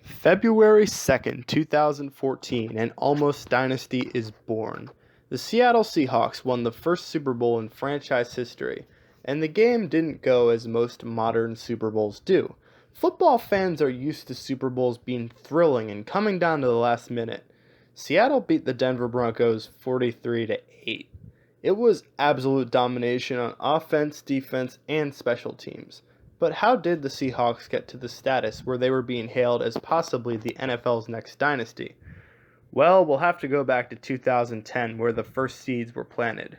February 2nd, 2014, an almost dynasty is born. The Seattle Seahawks won the first Super Bowl in franchise history, and the game didn't go as most modern Super Bowls do. Football fans are used to Super Bowls being thrilling and coming down to the last minute. Seattle beat the Denver Broncos 43-8. It was absolute domination on offense, defense, and special teams. But how did the Seahawks get to the status where they were being hailed as possibly the NFL's next dynasty? Well, we'll have to go back to 2010 where the first seeds were planted.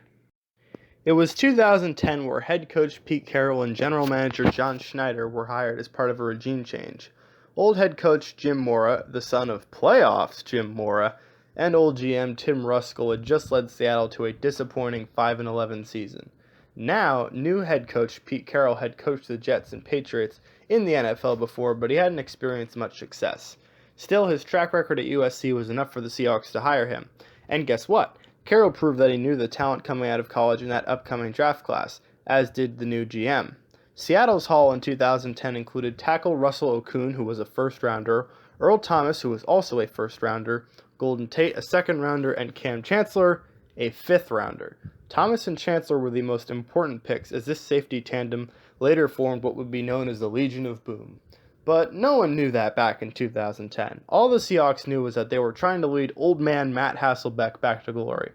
It was 2010 where head coach Pete Carroll and general manager Schneider were hired as part of a regime change. Old head coach Jim Mora, the son of playoffs Jim Mora, and old GM Tim Ruskell had just led Seattle to a disappointing 5-11 season. Now, new head coach Pete Carroll had coached the Jets and Patriots in the NFL before, but he hadn't experienced much success. Still, his track record at USC was enough for the Seahawks to hire him. And guess what? Carroll proved that he knew the talent coming out of college in that upcoming draft class, as did the new GM. Seattle's haul in 2010 included tackle Russell Okung, who was a first-rounder, Earl Thomas, who was also a first-rounder, Golden Tate, a second-rounder, and Cam Chancellor, a fifth-rounder. Thomas and Chancellor were the most important picks, as this safety tandem later formed what would be known as the Legion of Boom. But no one knew that back in 2010. All the Seahawks knew was that they were trying to lead old man Matt Hasselbeck back to glory.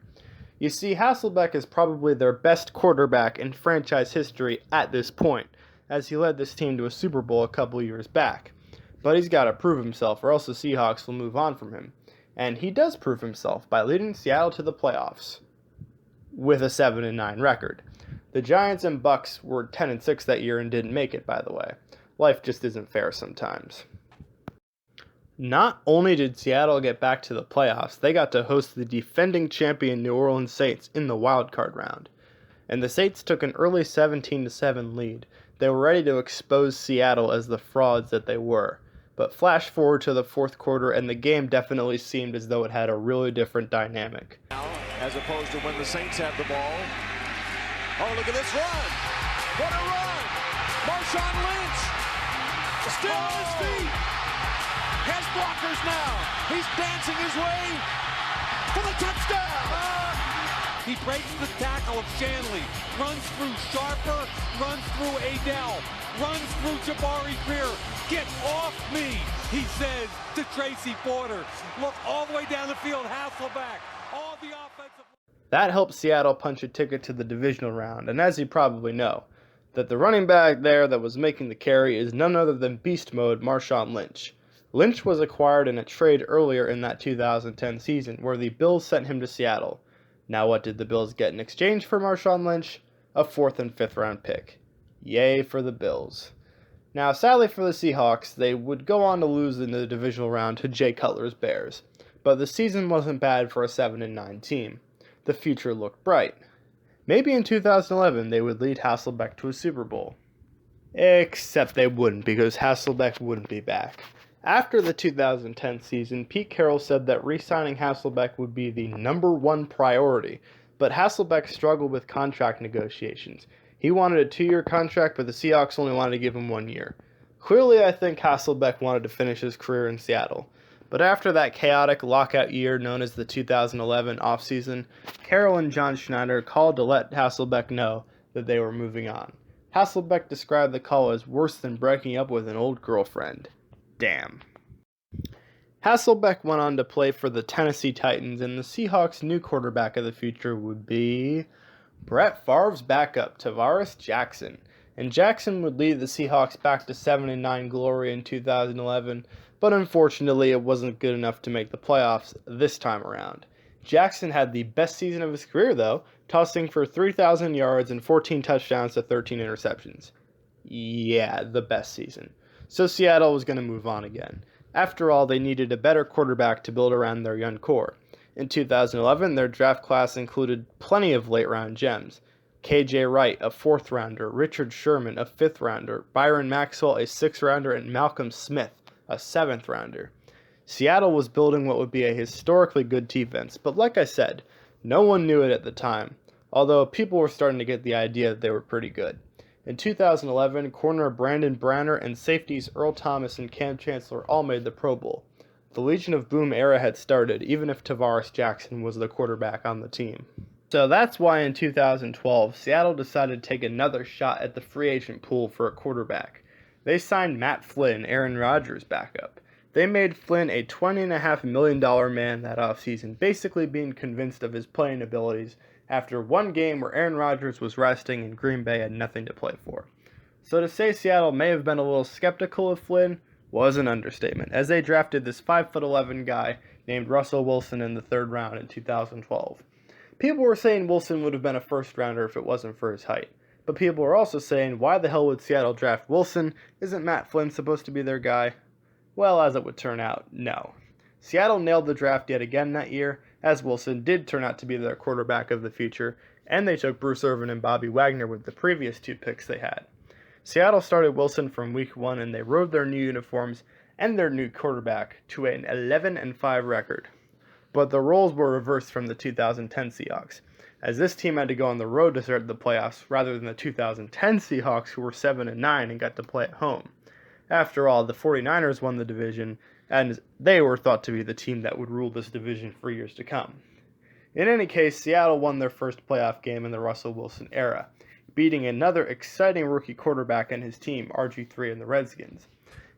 You see, Hasselbeck is probably their best quarterback in franchise history at this point, as he led this team to a Super Bowl a couple years back. But he's got to prove himself, or else the Seahawks will move on from him. And he does prove himself by leading Seattle to the playoffs with a 7-9 record. The Giants and Bucks were 10-6 that year and didn't make it, by the way. Life just isn't fair sometimes. Not only did Seattle get back to the playoffs, they got to host the defending champion New Orleans Saints in the wildcard round. And the Saints took an early 17-7 lead. They were ready to expose Seattle as the frauds that they were. But flash forward to the fourth quarter, and the game definitely seemed as though it had a really different dynamic. As opposed to when the Saints have the ball. Oh, look at this run! What a run! Marshawn Lynch still on his feet. Has blockers now. He's dancing his way for the touchdown. He breaks the tackle of Shanley, runs through Sharper, runs through Adele, runs through Jabari Greer. Get off me, he says to Tracy Porter. Look all the way down the field, Hasselbeck. All the offensive. That helped Seattle punch a ticket to the divisional round, and as you probably know, that the running back there that was making the carry is none other than beast mode Marshawn Lynch. Lynch was acquired in a trade earlier in that 2010 season where the Bills sent him to Seattle. Now what did the Bills get in exchange for Marshawn Lynch? A 4th and 5th round pick. Yay for the Bills. Now sadly for the Seahawks, they would go on to lose in the divisional round to Jay Cutler's Bears. But the season wasn't bad for a 7-9 team. The future looked bright. Maybe in 2011 they would lead Hasselbeck to a Super Bowl. Except they wouldn't, because Hasselbeck wouldn't be back. After the 2010 season, Pete Carroll said that re-signing Hasselbeck would be the #1 priority, but Hasselbeck struggled with contract negotiations. He wanted a 2-year contract, but the Seahawks only wanted to give him 1 year. Clearly, I think Hasselbeck wanted to finish his career in Seattle. But after that chaotic lockout year known as the 2011 offseason, Carroll and Schneider called to let Hasselbeck know that they were moving on. Hasselbeck described the call as worse than breaking up with an old girlfriend. Damn. Hasselbeck went on to play for the Tennessee Titans, and the Seahawks' new quarterback of the future would be Brett Favre's backup, Tavares Jackson. And Jackson would lead the Seahawks back to 7-9 glory in 2011, but unfortunately it wasn't good enough to make the playoffs this time around. Jackson had the best season of his career, though, tossing for 3,000 yards and 14 touchdowns to 13 interceptions. Yeah, the best season. So Seattle was going to move on again. After all, they needed a better quarterback to build around their young core. In 2011, their draft class included plenty of late-round gems. KJ Wright, a 4th-rounder, Richard Sherman, a 5th-rounder, Byron Maxwell, a 6th-rounder, and Malcolm Smith, a 7th-rounder. Seattle was building what would be a historically good defense, but like I said, no one knew it at the time. although people were starting to get the idea that they were pretty good. In 2011, corner Brandon Branner and safeties Earl Thomas and Cam Chancellor all made the Pro Bowl. The Legion of Boom era had started, even if Tavares Jackson was the quarterback on the team. So that's why in 2012, Seattle decided to take another shot at the free agent pool for a quarterback. They signed Matt Flynn, Aaron Rodgers' backup. They made Flynn a $20.5 million man that offseason, basically being convinced of his playing abilities after one game where Aaron Rodgers was resting and Green Bay had nothing to play for. So to say Seattle may have been a little skeptical of Flynn was an understatement, as they drafted this 5'11" guy named Russell Wilson in the 3rd round in 2012. People were saying Wilson would have been a first rounder if it wasn't for his height. But people were also saying, why the hell would Seattle draft Wilson? Isn't Matt Flynn supposed to be their guy? Well, as it would turn out, no. Seattle nailed the draft yet again that year, as Wilson did turn out to be their quarterback of the future, and they took Bruce Irvin and Bobby Wagner with the previous 2 picks they had. Seattle started Wilson from week 1, and they rode their new uniforms and their new quarterback to an 11-5 record. But the roles were reversed from the 2010 Seahawks, as this team had to go on the road to start the playoffs rather than the 2010 Seahawks, who were 7-9 and got to play at home. After all, the 49ers won the division, and they were thought to be the team that would rule this division for years to come. In any case, Seattle won their first playoff game in the Russell Wilson era, beating another exciting rookie quarterback and his team, RG3 and the Redskins.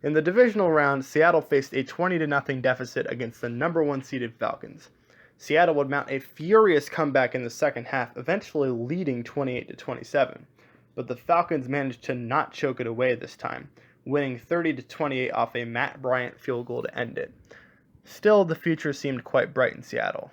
In the divisional round, Seattle faced a 20-0 deficit against the number 1 seeded Falcons. Seattle would mount a furious comeback in the second half, eventually leading 28-27. But the Falcons managed to not choke it away this time, winning 30-28 off a Matt Bryant field goal to end it. Still, the future seemed quite bright in Seattle.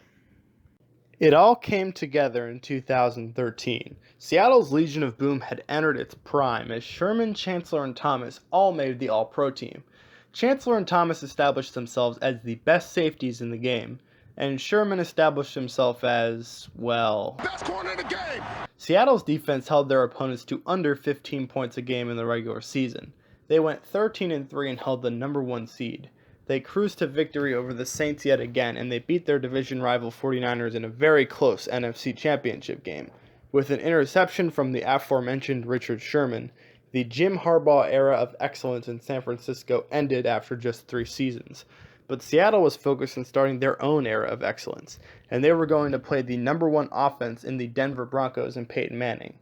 It all came together in 2013. Seattle's Legion of Boom had entered its prime as Sherman, Chancellor, and Thomas all made the All-Pro team. Chancellor and Thomas established themselves as the best safeties in the game, and Sherman established himself as, well, Best corner in the game. Seattle's defense held their opponents to under 15 points a game in the regular season. They went 13-3 and held the number 1 seed. They cruised to victory over the Saints yet again, and they beat their division rival 49ers in a very close NFC Championship game. With an interception from the aforementioned Richard Sherman, the Jim Harbaugh era of excellence in San Francisco ended after just 3 seasons. But Seattle was focused on starting their own era of excellence, and they were going to play the number 1 offense in the Denver Broncos and Peyton Manning.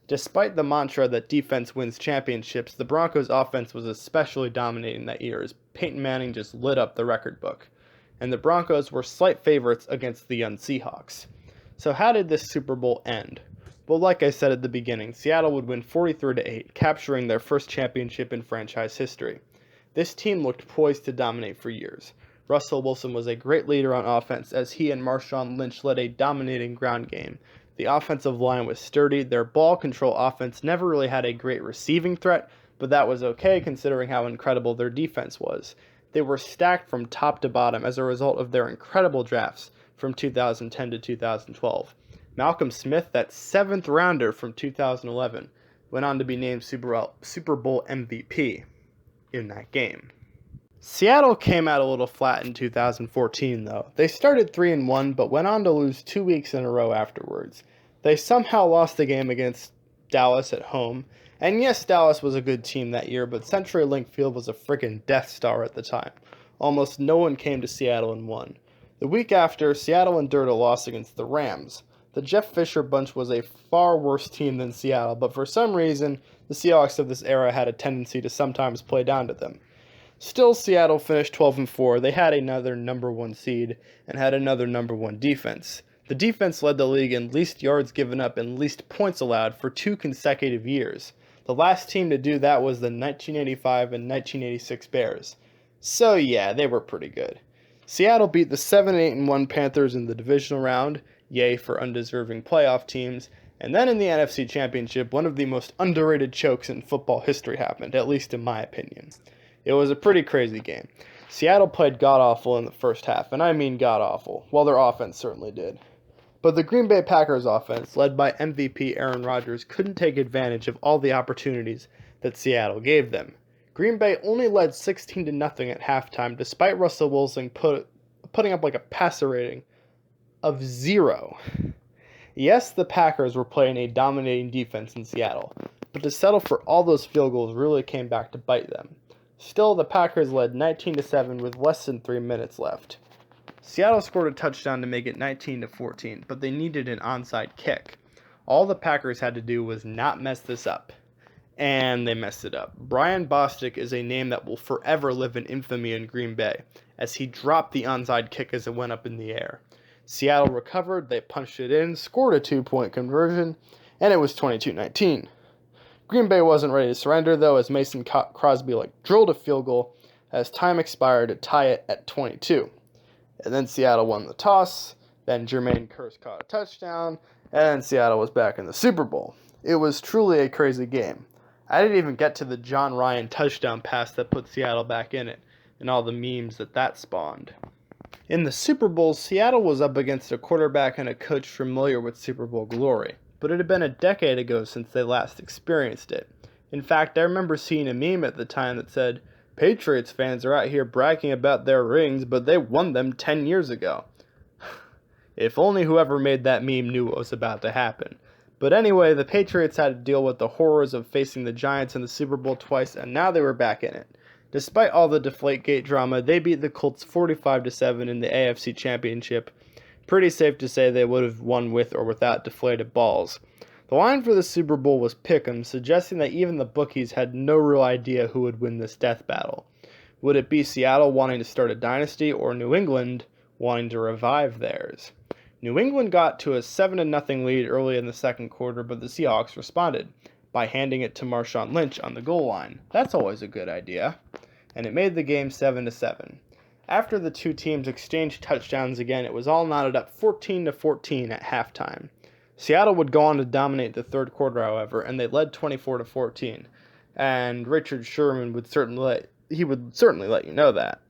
Despite the mantra that defense wins championships, the Broncos' offense was especially dominating that year as Peyton Manning just lit up the record book, and the Broncos were slight favorites against the young Seahawks. So how did this Super Bowl end? Well, like I said at the beginning, Seattle would win 43-8, capturing their first championship in franchise history. This team looked poised to dominate for years. Russell Wilson was a great leader on offense as he and Marshawn Lynch led a dominating ground game. The offensive line was sturdy. Their ball control offense never really had a great receiving threat, but that was okay considering how incredible their defense was. They were stacked from top to bottom as a result of their incredible drafts from 2010 to 2012. Malcolm Smith, that 7th rounder from 2011, went on to be named Super Bowl MVP in that game. Seattle came out a little flat in 2014, though. They started 3-1, but went on to lose 2 weeks in a row afterwards. They somehow lost the game against Dallas at home, and yes, Dallas was a good team that year, but CenturyLink Field was a freaking Death Star at the time. Almost no one came to Seattle and won. The week after, Seattle endured a loss against the Rams. The Jeff Fisher bunch was a far worse team than Seattle, but for some reason, the Seahawks of this era had a tendency to sometimes play down to them. Still, Seattle finished 12-4. They had another number 1 seed and had another number 1 defense. The defense led the league in least yards given up and least points allowed for 2 consecutive years. The last team to do that was the 1985 and 1986 Bears. So yeah, they were pretty good. Seattle beat the 7-8-1 Panthers in the divisional round, yay for undeserving playoff teams, and then in the NFC Championship, one of the most underrated chokes in football history happened, at least in my opinion. It was a pretty crazy game. Seattle played god-awful in the first half, and I mean god-awful, while their offense certainly did. But the Green Bay Packers offense, led by MVP Aaron Rodgers, couldn't take advantage of all the opportunities that Seattle gave them. Green Bay only led 16-0 at halftime, despite Russell Wilson putting up like a passer rating of 0. Yes, the Packers were playing a dominating defense in Seattle, but to settle for all those field goals really came back to bite them. Still, the Packers led 19-7 with less than 3 minutes left. Seattle scored a touchdown to make it 19-14, but they needed an onside kick. All the Packers had to do was not mess this up. And they messed it up. Brian Bostic is a name that will forever live in infamy in Green Bay, as he dropped the onside kick as it went up in the air. Seattle recovered, they punched it in, scored a 2-point conversion, and it was 22-19. Green Bay wasn't ready to surrender, though, as Mason Crosby drilled a field goal as time expired to tie it at 22. And then Seattle won the toss, then Jermaine Kearse caught a touchdown, and Seattle was back in the Super Bowl. It was truly a crazy game. I didn't even get to the John Ryan touchdown pass that put Seattle back in it, and all the memes that spawned. In the Super Bowl, Seattle was up against a quarterback and a coach familiar with Super Bowl glory, but it had been a decade ago since they last experienced it. In fact, I remember seeing a meme at the time that said, "Patriots fans are out here bragging about their rings, but they won them 10 years ago." If only whoever made that meme knew what was about to happen. But anyway, the Patriots had to deal with the horrors of facing the Giants in the Super Bowl twice, and now they were back in it. Despite all the Deflategate drama, they beat the Colts 45-7 in the AFC Championship. Pretty safe to say they would have won with or without deflated balls. The line for the Super Bowl was pick'em, suggesting that even the bookies had no real idea who would win this death battle. Would it be Seattle wanting to start a dynasty, or New England wanting to revive theirs? New England got to a 7-0 lead early in the second quarter, but the Seahawks responded by handing it to Marshawn Lynch on the goal line. That's always a good idea. And it made the game 7-7. After the two teams exchanged touchdowns again, it was all knotted up 14-14 at halftime. Seattle would go on to dominate the third quarter, however, and they led 24-14. And Richard Sherman would certainly let you know that.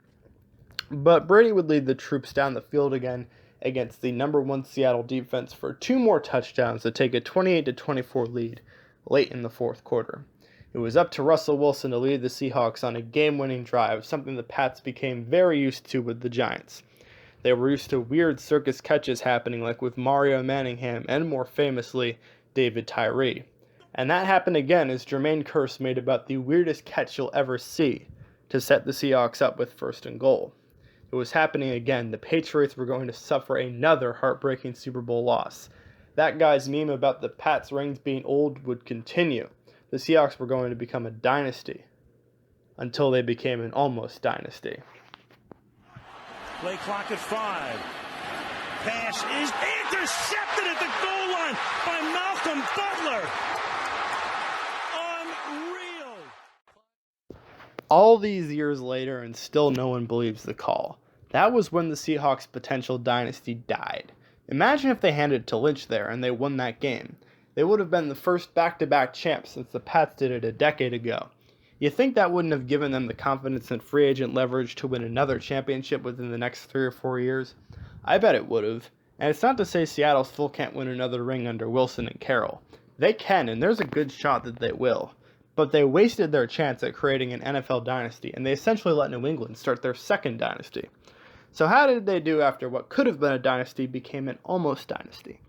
But Brady would lead the troops down the field again against the number 1 Seattle defense for 2 more touchdowns to take a 28-24 lead late in the fourth quarter. It was up to Russell Wilson to lead the Seahawks on a game-winning drive, something the Pats became very used to with the Giants. They were used to weird circus catches happening like with Mario Manningham and, more famously, David Tyree. And that happened again as Jermaine Kearse made about the weirdest catch you'll ever see to set the Seahawks up with 1st and goal. It was happening again. The Patriots were going to suffer another heartbreaking Super Bowl loss. That guy's meme about the Pats' rings being old would continue. The Seahawks were going to become a dynasty until they became an almost dynasty. Play clock at 5. Pass is intercepted at the goal line by Malcolm Butler. Unreal. All these years later, and still no one believes the call. That was when the Seahawks' potential dynasty died. Imagine if they handed it to Lynch there and they won that game. They would have been the first back-to-back champs since the Pats did it a decade ago. You think that wouldn't have given them the confidence and free agent leverage to win another championship within the next 3 or 4 years? I bet it would have. And it's not to say Seattle still can't win another ring under Wilson and Carroll. They can, and there's a good shot that they will. But they wasted their chance at creating an NFL dynasty, and they essentially let New England start their second dynasty. So how did they do after what could have been a dynasty became an almost dynasty?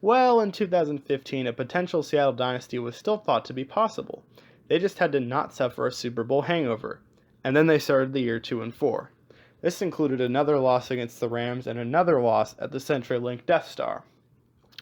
Well, in 2015, a potential Seattle dynasty was still thought to be possible. They just had to not suffer a Super Bowl hangover. And then they started the year 2-4. This included another loss against the Rams and another loss at the CenturyLink Death Star.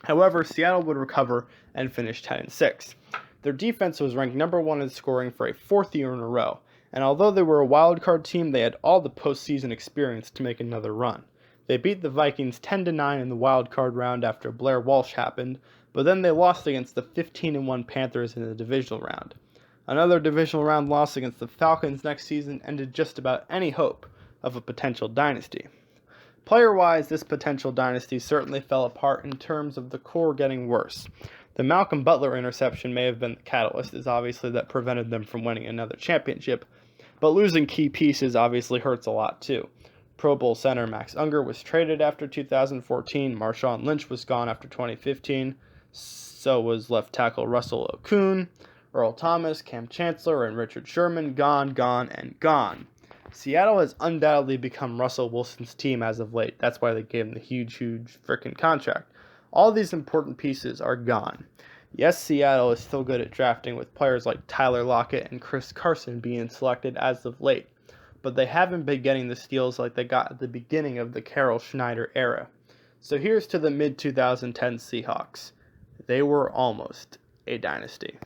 However, Seattle would recover and finish 10-6. Their defense was ranked number 1 in scoring for a 4th year in a row, and although they were a wildcard team, they had all the postseason experience to make another run. They beat the Vikings 10-9 in the wildcard round after Blair Walsh happened, but then they lost against the 15-1 Panthers in the divisional round. Another divisional round loss against the Falcons next season ended just about any hope of a potential dynasty. Player-wise, this potential dynasty certainly fell apart in terms of the core getting worse. The Malcolm Butler interception may have been the catalyst, as obviously that prevented them from winning another championship, but losing key pieces obviously hurts a lot too. Pro Bowl center Max Unger was traded after 2014, Marshawn Lynch was gone after 2015, so was left tackle Russell Okung, Earl Thomas, Cam Chancellor, and Richard Sherman gone, and gone. Seattle has undoubtedly become Russell Wilson's team as of late. That's why they gave him the huge frickin' contract. All these important pieces are gone. Yes, Seattle is still good at drafting, with players like Tyler Lockett and Chris Carson being selected as of late, but they haven't been getting the steals like they got at the beginning of the Carroll Schneider era. So here's to the mid-2010s Seahawks. They were almost a dynasty.